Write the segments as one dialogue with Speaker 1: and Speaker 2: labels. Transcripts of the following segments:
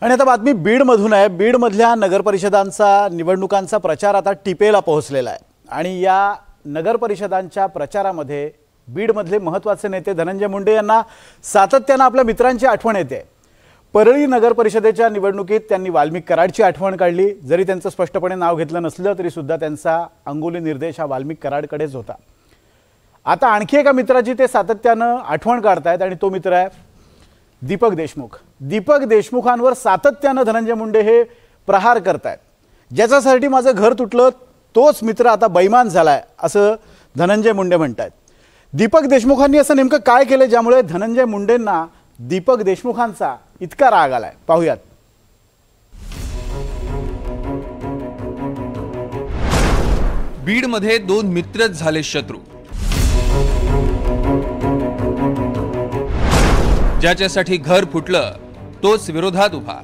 Speaker 1: आणि आता बातमी बीडमधून आहे। बीडमधल्या नगरपरिषदांचा निवडणुकांचा प्रचार आता टिपेला पोहोचलेला आहे आणि या नगरपरिषदांच्या प्रचारामध्ये बीडमधले महत्त्वाचे नेते धनंजय मुंडे यांना सातत्याने आपल्या मित्रांची आठवण येते। परळी नगरपरिषदेच्या निवडणुकीत त्यांनी वाल्मिक कराडची आठवण काढली। जरी त्यांचं स्पष्टपणे नाव घेतलं नसलं तरी सुद्धा त्यांचा अंगुली निर्देश हा वाल्मिक कराडकडेच होता। आता आणखी एका मित्राची ते सातत्याने आठवण काढतायत आणि तो मित्र आहे दीपक देशमुख। दीपक देशमुखांवर सातत्याने धनंजय मुंडे हे प्रहार करतायत। ज्याच्यासाठी माझं घर तुटलं तोच मित्र आता बैमान झालाय असं धनंजय मुंडे म्हणतात। दीपक देशमुखांनी असं नेमकं काय केलं ज्यामुळे धनंजय मुंडेंना दीपक देशमुखांचा इतका राग आलाय? पाहूयात।
Speaker 2: बीडमध्ये दोन मित्रच झाले शत्रू। ज्याच्यासाठी घर फुटलं तोच विरोधात उभा।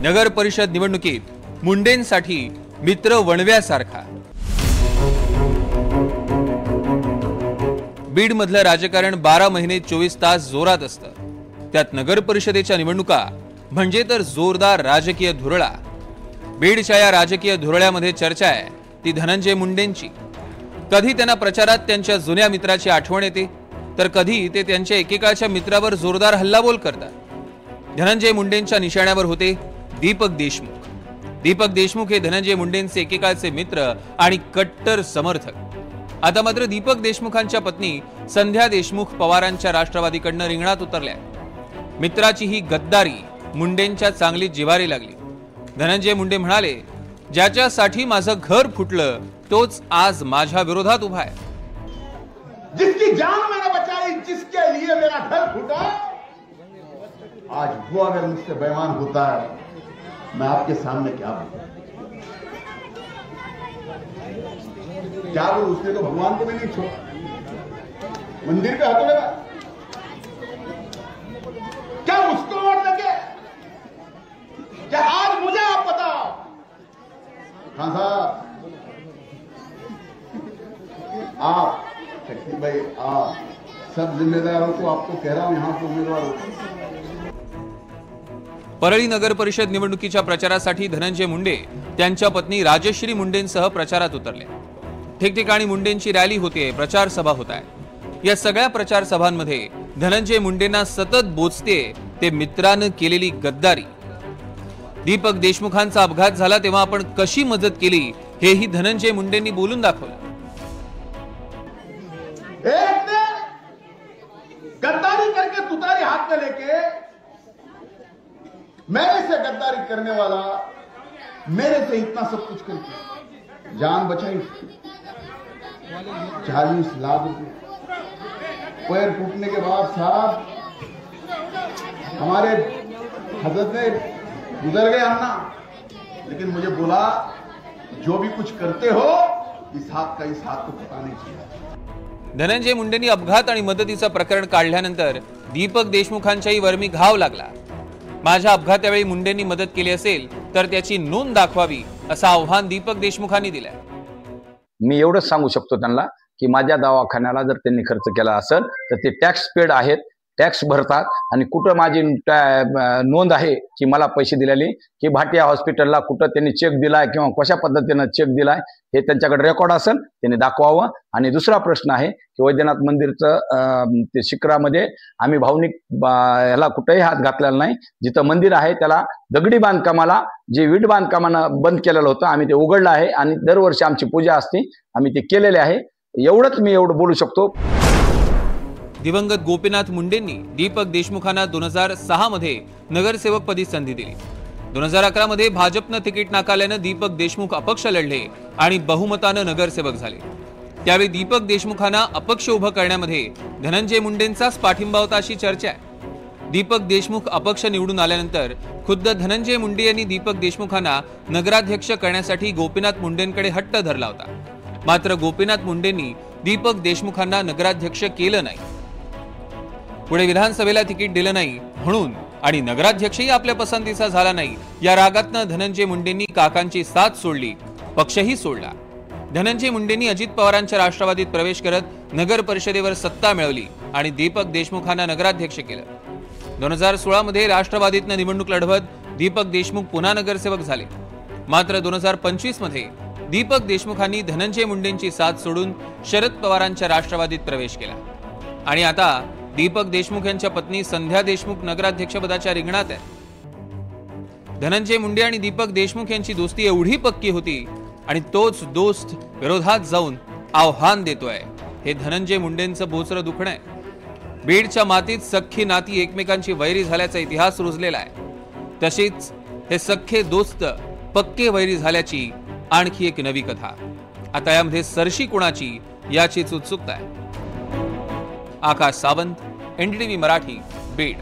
Speaker 2: नगर परिषद निवडणुकीत मुंडेंसाठी मित्र वणव्यासारखा। बीड मधलं राजकारण 12 महिने 24 तास जोरात असतं। त्यात नगर परिषदेच्या निवडणुका म्हणजे तर जोरदार राजकीय धुरळा। बीडच्या या राजकीय धुरळ्यामध्ये चर्चा आहे ती धनंजय मुंडेंची। कधी त्यांना प्रचारात त्यांच्या जुन्या मित्राची आठवण येते तर कधी ते त्यांच्या एकेकाळच्या मित्रावर जोरदार हल्लाबोल करतात। धनंजय मुंडेंच्या निशाण्यावर होते दीपक देशमुख। दीपक देशमुख हे धनंजय मुंडेंचे एकेकाळचे मित्र आणि कट्टर समर्थक। आता मात्र दीपक देशमुखांच्या पत्नी संध्या देशमुख पवारांच्या राष्ट्रवादीकडनं रिंगणात उतरल्या। मित्राची ही गद्दारी मुंडेंच्या चांगली जिवारी लागली। धनंजय मुंडे म्हणाले, ज्याच्यासाठी माझं घर फुटलं तोच आज माझ्या विरोधात उभा आहे।
Speaker 3: जिसकी जान मैंने बचाई, जिसके लिए मेरा घर फूटा, आज वो अगर मुझसे बेईमान होता है मैं आपके सामने क्या बोलूं? क्या बोलूं? उसने तो भगवान को भी नहीं छोड़ा, मंदिर पे हाथों लगा। क्या उसको वोट लगे? क्या आज मुझे आप बताओ? खान साहब, आप शक्ति भाई, आप सब जिम्मेदारों को आपको कह रहा हूं, यहां के उम्मीदवारों
Speaker 2: परळी नगर परिषद निवडणुकीच्या प्रचारासाठी धनंजय मुंडे त्यांच्या पत्नी राजश्री मुंडेंसह प्रचारात उतरले। ठिकठिकाणी मुंडेंची रॅली होते, प्रचार सभा होत आहे। या सगळ्या प्रचार सभांमध्ये धनंजय मुंडेंना सतत बोचते ते मित्रानं केलेली गद्दारी। दीपक देशमुखांचा अपघात झाला तेव्हा आपण कशी मदत केली हेही धनंजय मुंडेंनी बोलून दाखवलं।
Speaker 3: एक ने गद्दारी करके तुतारी हाथ में लेके मेरे से गद्दारी करने वाला मेरे से इतना सब कुछ करके जान बचाई। 40 लाख रुपए पैर टूटने के बाद साहब हमारे हजरत ने गुजर गए अन्ना, लेकिन मुझे बोला जो भी कुछ करते हो इस हाथ का इस हाथ को पता नहीं चाहिए।
Speaker 2: धनंजय मुंडेंनी अपघात आणि मदतीचं प्रकरण काढल्यानंतर दीपक देशमुखांच्याही वर्मी घाव लागला। माझ्या अपघातावेळी मुंडेंनी मदत केली असेल तर त्याची नोंद दाखवावी असं आव्हान दीपक देशमुखांनी दिलंय।
Speaker 4: मी एवढंच सांगू शकतो त्यांना की माझ्या दवाखान्याला जर त्यांनी खर्च केला असेल तर ते टॅक्स पेड आहेत, टॅक्स भरतात आणि कुठं माझी नोंद आहे की मला पैसे दिलेले, की भाटिया हॉस्पिटलला कुठं त्यांनी चेक दिलाय किंवा कशा पद्धतीनं चेक दिलाय हे त्यांच्याकडे रेकॉर्ड असेल त्यांनी दाखवावं। आणि दुसरा प्रश्न आहे की वैद्यनाथ मंदिरचं ते शिखरामध्ये आम्ही भावनिक ह्याला कुठेही हात घातलेला नाही। जिथं मंदिर आहे त्याला दगडी बांधकामाला जे वीट बांधकामानं बंद केलेलं होतं आम्ही ते उघडलं आहे आणि दरवर्षी आमची पूजा असते, आम्ही ते केलेले आहे। एवढंच मी बोलू शकतो।
Speaker 2: दिवंगत गोपीनाथ मुंडेंनी दीपक देशमुखांना 2006 मध्ये नगरसेवक पदी संधी दिली। 2011 मध्ये भाजपनं तिकीट नाकारल्यानं दीपक देशमुख अपक्ष लढले आणि बहुमतानं नगरसेवक झाले। त्यावेळी दीपक देशमुखांना अपक्ष उभं करण्यामध्ये धनंजय मुंडेंचाच पाठिंबा होता अशी चर्चा आहे। दीपक देशमुख अपक्ष निवडून आल्यानंतर खुद्द धनंजय मुंडे यांनी दीपक देशमुखांना नगराध्यक्ष करण्यासाठी गोपीनाथ मुंडेंकडे हट्ट धरला होता। मात्र गोपीनाथ मुंडेंनी दीपक देशमुखांना नगराध्यक्ष केलं नाही। पुढे विधानसभेला तिकीट दिलं नाही म्हणून आणि नगराध्यक्षही आपल्या पसंतीचा झाला नाही या रागातनं धनंजय मुंडेंनी काकांची साथ सोडली, पक्षही सोडला। धनंजय मुंडेंनी अजित पवारांच्या राष्ट्रवादीत प्रवेश करत नगर परिषदेवर सत्ता मिळवली आणि दीपक देशमुखांना नगराध्यक्ष केलं. 2016 मध्ये राष्ट्रवादीतनं निवडणूक लढवत दीपक देशमुख पुन्हा नगरसेवक झाले. मात्र 2025 मध्ये दीपक देशमुखांनी धनंजय मुंडेंची साथ सोडून शरद पवारांच्या राष्ट्रवादीत प्रवेश केला आणि आता दीपक देशमुख यांच्या पत्नी संध्या देशमुख नगराध्यक्षपदाच्या रिंगणात आहेत. धनंजय मुंडे आणि दीपक देशमुख यांची दोस्ती एवढी पक्की होती आणि तोच दोस्त विरोधात जाऊन आव्हान देतोय. हे धनंजय मुंडेंचं बोचरं दुखणं आहे. बीडच्या मातीत सख्खी नाती एकमेकांची वैरी झाल्याचा इतिहास रुजलेला आहे. तशीच हे सख्खे दोस्त पक्के वैरी झाल्याची आणखी एक नवी कथा. आता यामध्ये सरशी कुणाची याचीच उत्सुकता आहे. आकाश सावंत, NDTV मराठी, बीड.